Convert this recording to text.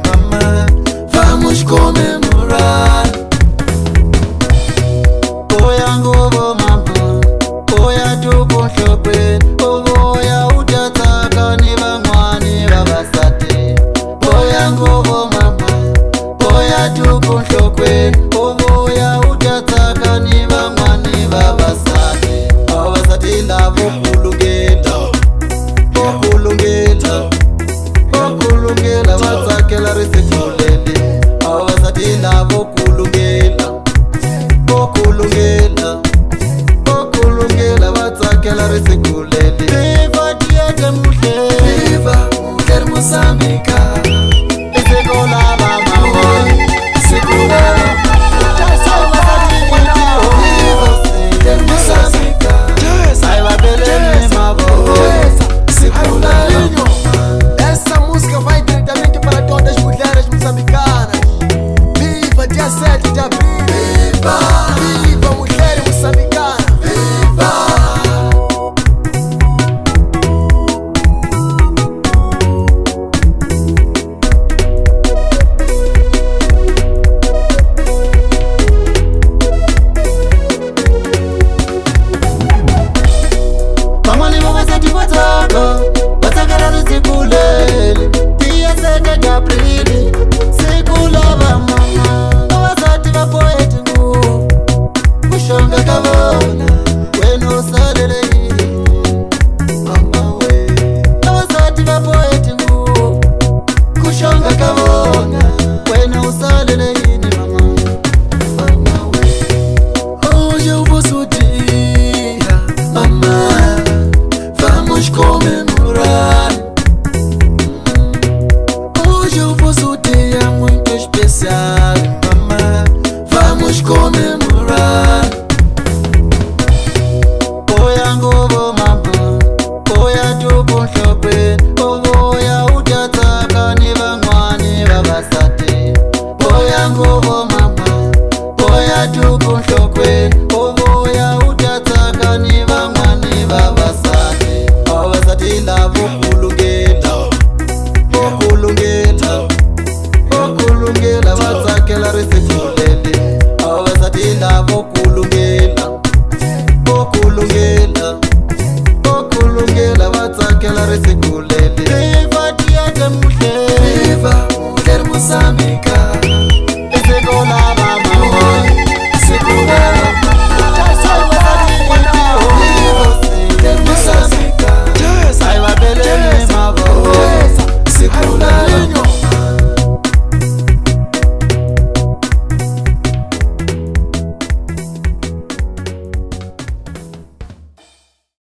mamá, vamos comemorar. Oya ngobo mama, oya tukunhlokweni, oya utataka ni vang'wani vavasati. Oya ngobo mama, oya tukunhlokweni, oya utataka ni vang'wani vavasati. Vavasati lavo kulungela, kulungela, kulungela, vatsakela risikulele. Vavasati lavo kulungela, kulungela, kulungela, vatsakela risikulele. Viva dia de mujer, viva mujer Mozambique. Isiko lava mama, isiko lava essa música vai diretamente para todas as mulheres moçambicanas. Viva dia 7 de abril. Viva! Viva mulher moçambicana. Viva! Vang'wani vavasati vatsaka, vatsakela risikulele. Dia 7 de abril, siku lava mama. Vavasati va poeti nguvu, kushonga ka vona, wena u salele yini mama we. Vavasati va poeti nguvu, kushonga ka vona, wena u salele yini mama we. Hoje eu vou sorrir, mamá, vamos comemorar. Hoje eu vou um dia muito especial, mamá, vamos comemorar. Oya ngobo mama, oya tukunhlokweni, oya utataka ni vang'wani vavasati. Oya ngobo mama, oya tukunhlokweni, oya utataka ni vang'wani vavasati. Vavasati lavo kulungela, kulungela, kulungela, vatsakela risikulele. Vavasati lavo kulungela, kulungela, kulungela, vatsakela risikulele. Viva dia de mujer, viva mujer Mozambique. Isiko lava mama, isiko lava